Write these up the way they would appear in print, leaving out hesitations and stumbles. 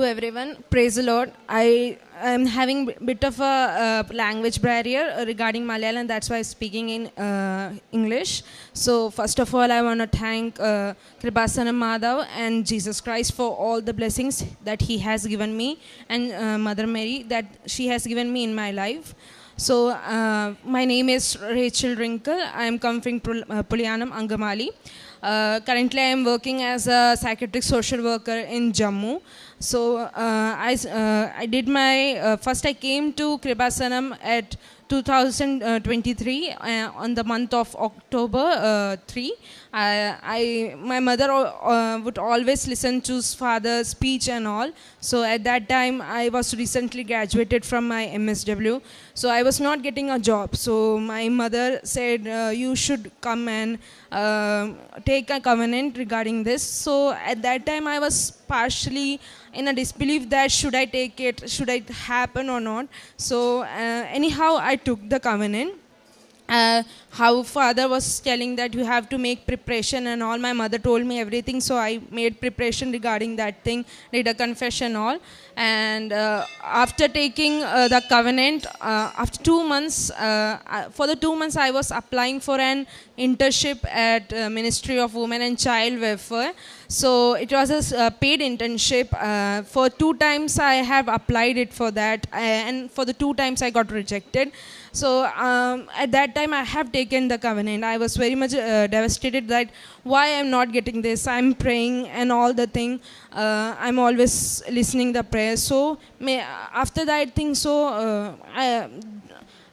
Hello everyone, praise the Lord. I am having a bit of a language barrier regarding Malayalam, that's why I'm speaking in English. So first of all, I want to thank Kripasanam Madhav and Jesus Christ for all the blessings that he has given me, and Mother Mary that she has given me in my life. So my name is Rachel Wrinkle. I am come from Puliyanam, Angamali. Currently, I am working as a psychiatric social worker in Jammu. So I did my first. I came to Kripasanam at 2023 on the month of October 3. My mother would always listen to father's speech and all. So at that time, I was recently graduated from my MSW. So I was not getting a job. So my mother said, you should come and take a covenant regarding this. So at that time, I was partially in a disbelief that should I take it, should it happen or not. So anyhow, I took the covenant. How father was telling that you have to make preparation and all, my mother told me everything, so I made preparation regarding that thing, did a confession all. And after taking the covenant, after 2 months, for the 2 months I was applying for an internship at Ministry of Women and Child Welfare. So it was a paid internship. For 2 times I have applied it for that, and for the 2 times I got rejected. So at that time I have taken the covenant. I was very much devastated that why I'm not getting this. I'm praying and all the thing. I'm always listening the prayer. So after that thing, so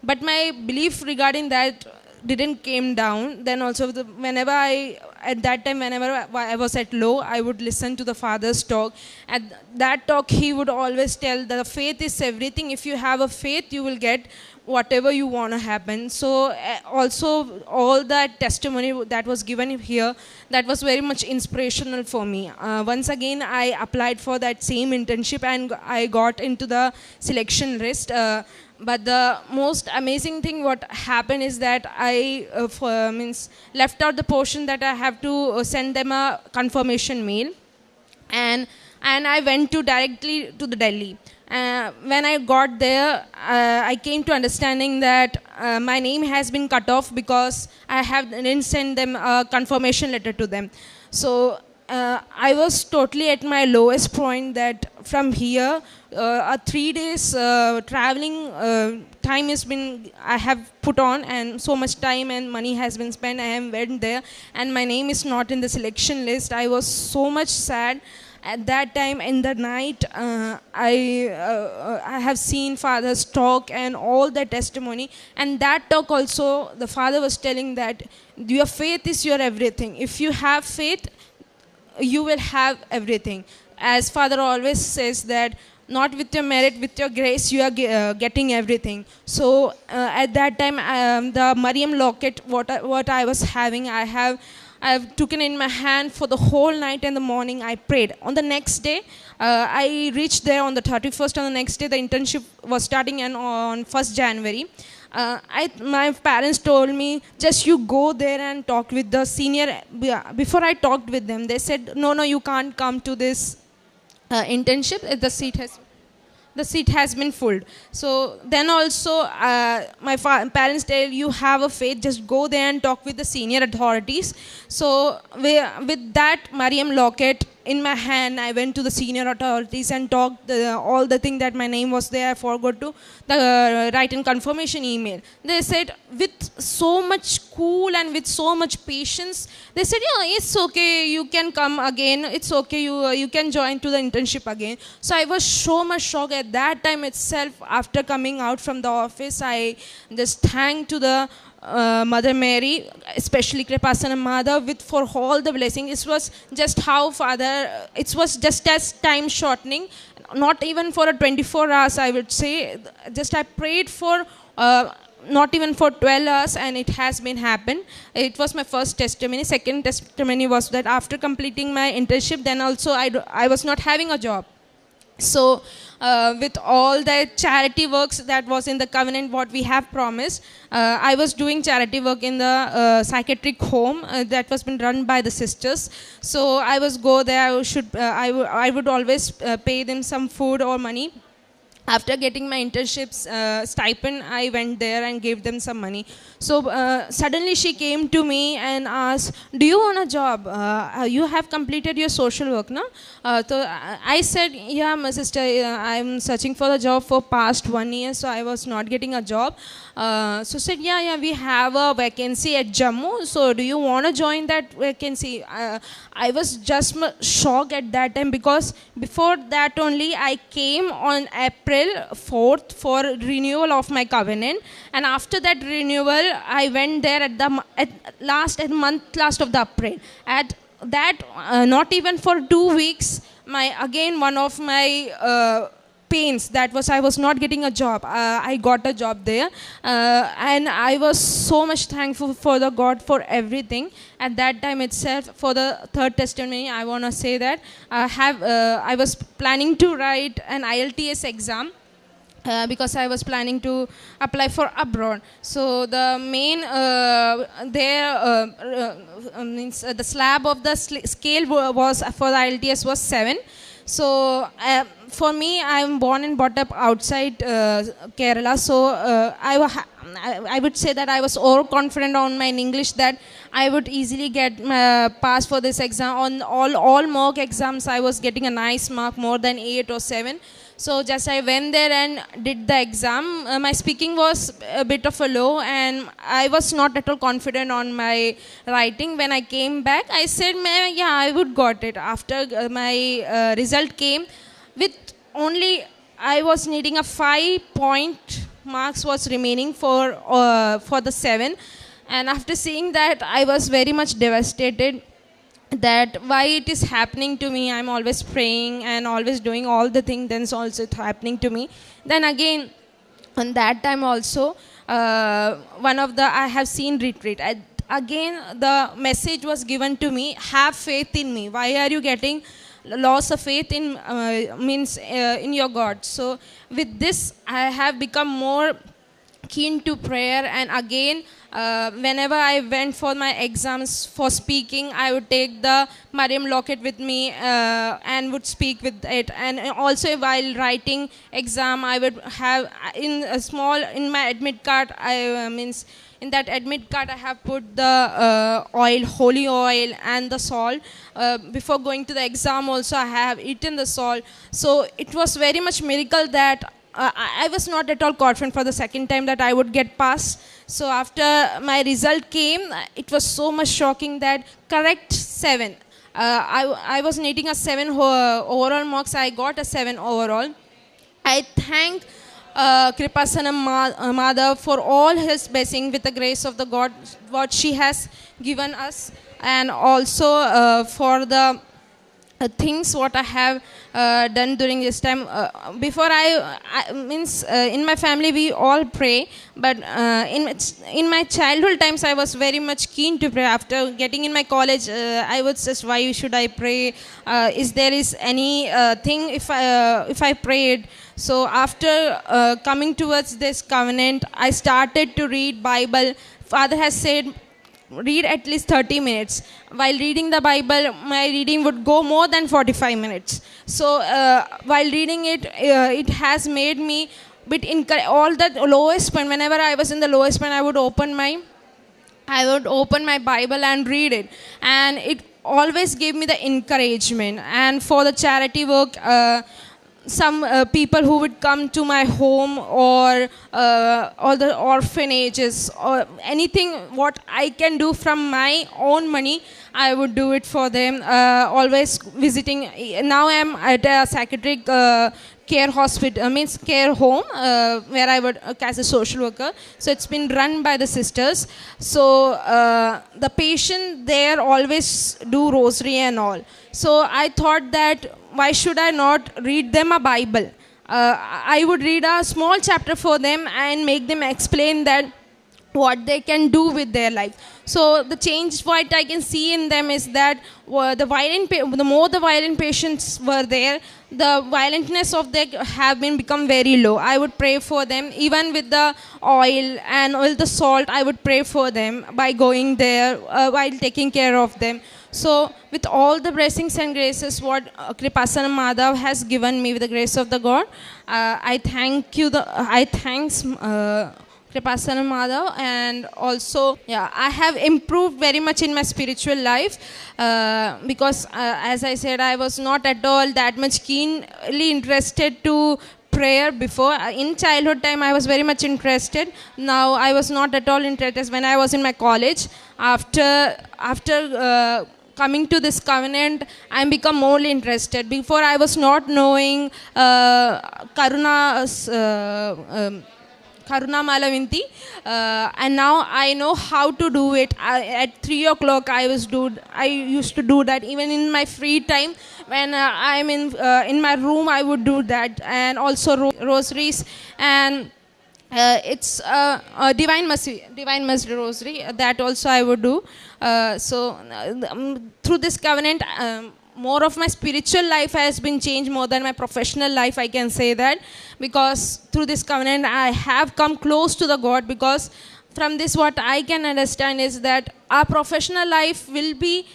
but my belief regarding that didn't came down. Then also whenever at that time, whenever I was at low, I would listen to the father's talk. At that talk, he would always tell that faith is everything. If you have a faith, you will get whatever you want to happen. So also all that testimony that was given here, that was very much inspirational for me. Once again, I applied for that same internship and I got into the selection list. But the most amazing thing what happened is that I left out the portion that I have to send them a confirmation mail, and I went directly to the Delhi. When I got there, I came to understanding that my name has been cut off because I didn't send them a confirmation letter to them. So I was totally at my lowest point, that from here, a 3 days traveling time has been, I have put on, and so much time and money has been spent. I have went there and my name is not in the selection list. I was so much sad. At that time in the night, I have seen father's talk and all the testimony. And that talk also, the father was telling that your faith is your everything. If you have faith, you will have everything. As father always says that not with your merit, with your grace, you are getting everything. So at that time, the Mariam locket, what I was having, I have taken in my hand for the whole night and the morning. I prayed. On the next day, I reached there on the 31st. On the next day, the internship was starting, and on 1st January, my parents told me, just you go there and talk with the senior. Before I talked with them, they said, no, you can't come to this internship. The seat has been filled. So then also my parents tell, you have a faith, just go there and talk with the senior authorities. So with that Mariam locket in my hand, I went to the senior authorities and talked all the thing that my name was there. I forgot to write in confirmation email. They said with so much cool and with so much patience, they said, yeah, it's okay, you can come again, it's okay, you can join to the internship again. So I was so much shocked at that time itself. After coming out from the office, I just thanked to the Mother Mary, especially Kripasanam Madhav, for all the blessings. It was just how father, it was just as time shortening, not even for a 24 hours, I would say. Just I prayed for not even for 12 hours, and it has been happened. It was my first testimony. Second testimony was that after completing my internship, then also I was not having a job. So with all the charity works that was in the covenant, what we have promised, I was doing charity work in the psychiatric home that was been run by the sisters. So I was go there. I would always pay them some food or money. After getting my internships stipend, I went there and gave them some money. So suddenly she came to me and asked, "Do you want a job? You have completed your social work, no?" So I said, "Yeah, my sister, I'm searching for a job for past 1 year, so I was not getting a job." So said, "Yeah, we have a vacancy at Jammu. So do you want to join that vacancy?" I was just shocked at that time, because before that only I came on April 4th for renewal of my covenant, and after that renewal I went there at the last of the April. At that, not even for 2 weeks, one of my pains, that was I was not getting a job. I got a job there, and I was so much thankful for the God for everything. At that time itself, for the third testimony, I want to say that I was planning to write an IELTS exam. Because I was planning to apply for abroad. So the main means the slab of the scale was for the IELTS was 7. So for me, I'm born and brought up outside Kerala. So I would say that I was overconfident on my English that I would easily get pass for this exam. On all mock exams, I was getting a nice mark, more than 8 or 7. So just I went there and did the exam. My speaking was a bit of a low, and I was not at all confident on my writing. When I came back, I said, "Yeah, I would got it." After my result came, with only I was needing a 5-point marks was remaining for the 7, and after seeing that, I was very much devastated that why it is happening to me. I'm always praying and always doing all the things, then also it's happening to me. Then again, on that time also, one of the I have seen retreat. Again, the message was given to me: have faith in me. Why are you getting loss of faith in in your God? So with this, I have become more keen to prayer. And again, whenever I went for my exams for speaking, I would take the Mariam locket with me and would speak with it. And also while writing exam, I would have in my admit card, in that admit card, I have put the oil, holy oil, and the salt. Before going to the exam also, I have eaten the salt. So it was very much miracle that I was not at all confident for the second time that I would get passed. So after my result came, it was so much shocking that correct 7. I was needing a 7 overall marks. I got a 7 overall. I thank Kripasanam Mother for all his blessing with the grace of the God, what she has given us, and also for the things what I have done during this time. Before in my family we all pray, but in my childhood times I was very much keen to pray. After getting in my college, I would just, why should I pray? Is there any thing if I prayed? So after coming towards this covenant, I started to read Bible. Father has said, read at least 30 minutes. While reading the Bible, my reading would go more than 45 minutes. So while reading it, it has made me bit all the lowest point. Whenever I was in the lowest point, I would open my Bible and read it, and it always gave me the encouragement. And for the charity work, some people who would come to my home, or the orphanages, or anything what I can do from my own money, I would do it for them. Always visiting. Now I am at a psychiatric care hospital, care home, where I would as a social worker. So it's been run by the sisters. So the patient there always do rosary and all. So I thought that why should I not read them a Bible? I would read a small chapter for them and make them explain that what they can do with their life. So the change what I can see in them is that the more the violent patients were there, the violentness of their have been become very low. I would pray for them, even with the oil and all the salt. I would pray for them by going there while taking care of them. So with all the blessings and graces what Kripasanam Madhav has given me with the grace of the God, I thanks Kripasanam Madhav. And also, yeah, I have improved very much in my spiritual life because as I said, I was not at all that much keenly interested to prayer before. In childhood time I was very much interested. Now I was not at all interested when I was in my college. After coming to this covenant, I become more interested. Before I was not knowing Karuna Malavinti, and now I know how to do it. At 3 o'clock I used to do that. Even in my free time when I'm in my room, I would do that. And also rosaries, and it's Divine Mercy Rosary, that also I would do. Through this covenant, more of my spiritual life has been changed more than my professional life, I can say that, because through this covenant I have come close to the God. Because from this what I can understand is that our professional life will be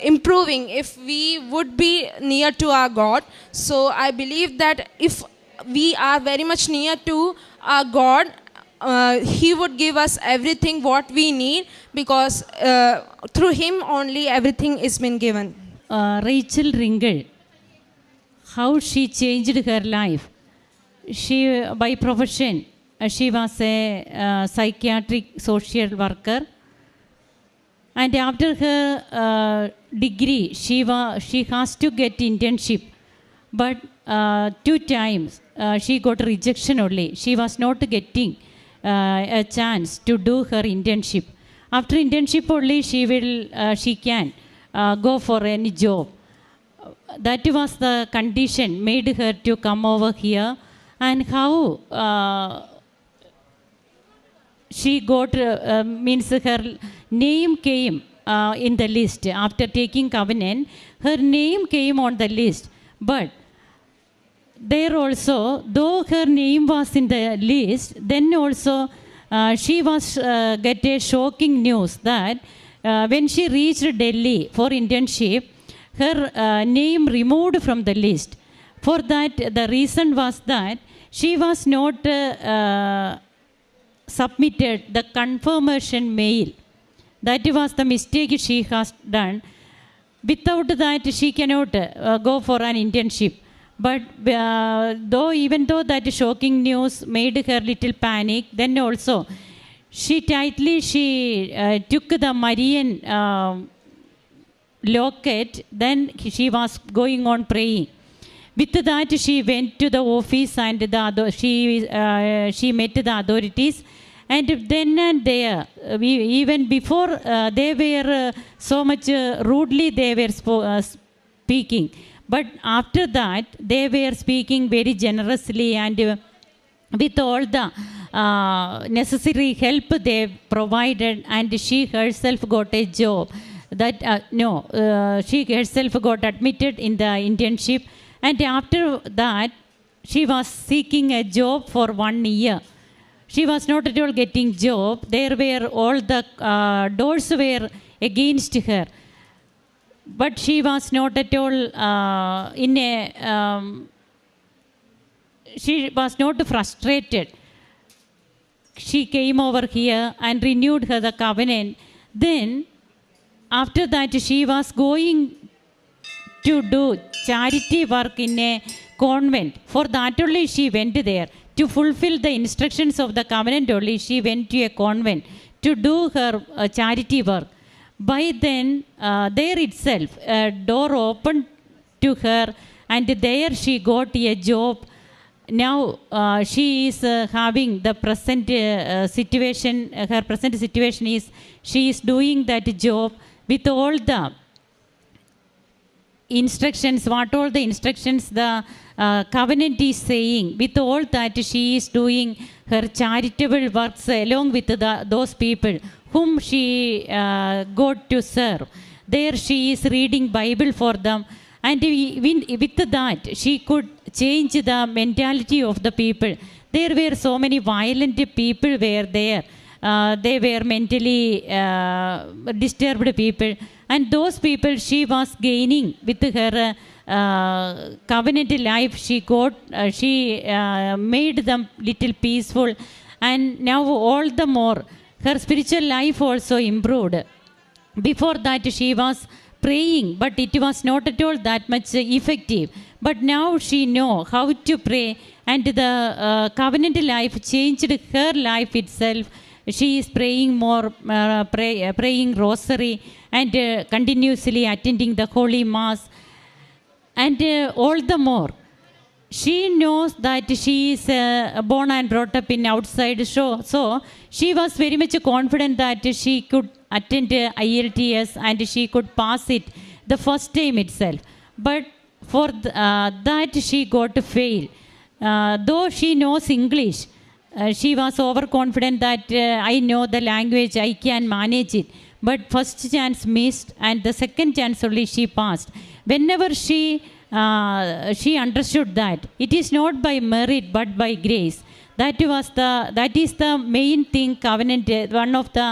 improving if we would be near to our God. So I believe that if we are very much near to our God, He would give us everything what we need, because through Him only everything is been given. Rachel Ringle, how she changed her life. She, by profession, she was a psychiatric social worker, and after her degree, she has to get internship, but 2 times she got rejection only. She was not getting a chance to do her internship. After internship only she can go for any job. That was the condition made her to come over here. And how she got, means her name came in the list. After taking covenant, her name came on the list. But there also, though her name was in the list, then also she was get a shocking news that when she reached Delhi for internship, her name removed from the list. For that, the reason was that she was not submitted the confirmation mail. That was the mistake she has done. Without that, she cannot go for an internship. But even though that shocking news made her little panic, then also she took the Marian locket. Then she was going on praying. With that, she went to the office and she met the authorities. And then and there, even before they were so much rudely they were speaking. But after that, they were speaking very generously, and with all the necessary help they provided, and she herself got a job. She herself got admitted in the internship, and after that, she was seeking a job for 1 year. She was not at all getting job. There were all the doors were against her. But she was not at all she was not frustrated. She came over here and renewed her the covenant. Then, after that, she was going to do charity work in a convent. For that only she went there. To fulfill the instructions of the covenant only, she went to a convent to do her charity work. By then, there itself, a door opened to her, and there she got a job. Now she is having the present situation. Her present situation is she is doing that job with all the instructions, what all the instructions the covenant is saying, with all that she is doing her charitable works along with those people whom she got to serve. There she is reading Bible for them, and with that she could change the mentality of the people. There were so many violent people were there. They were mentally disturbed people, and those people she was gaining with her covenant life. She made them little peaceful, and now all the more her spiritual life also improved. Before that she was praying, but it was not at all that much effective. But now she know how to pray, and the covenant life changed her life itself. She is praying more, praying rosary, and continuously attending the Holy Mass. And all the more, she knows that she is born and brought up in outside. So she was very much confident that she could attend IELTS and she could pass it the first time itself. But for that she got to fail. Though she knows English, she was overconfident that I know the language, I can manage it. But first chance missed, and the second chance only she passed. Whenever she understood that it is not by merit but by grace. That is the main thing. Covenant, one of the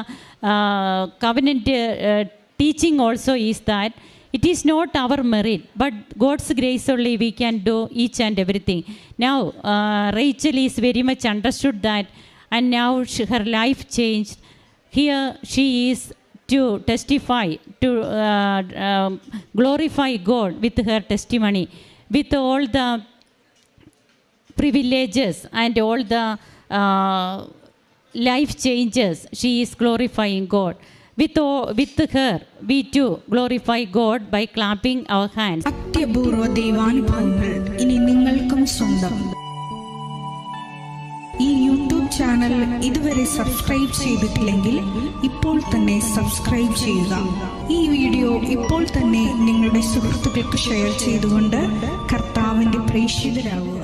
covenant teaching also is that it is not our merit, but God's grace only we can do each and everything. Now Rachel is very much understood that, and now her life changed. Here she is to testify, to glorify God with her testimony, with all the privileges and all the life changes. She is glorifying God. With her, we too glorify God by clapping our hands. അത്യപൂർവ ദൈവാനുഭവങ്ങൾ ഇനി നിങ്ങൾക്കും സ്വന്തം. ഈ YouTube channel ഇതുവരെ subscribe ചെയ്തിട്ടില്ലെങ്കിൽ ഇപ്പോൾ തന്നെ subscribe ചെയ്യുക. ഈ വീഡിയോ ഇപ്പോൾ തന്നെ നിങ്ങളുടെ സുഹൃത്തുക്കൾക്ക് ഷെയർ ചെയ്തുകൊണ്ട് കർത്താവിൻ്റെ പ്രേക്ഷിതരാകുക.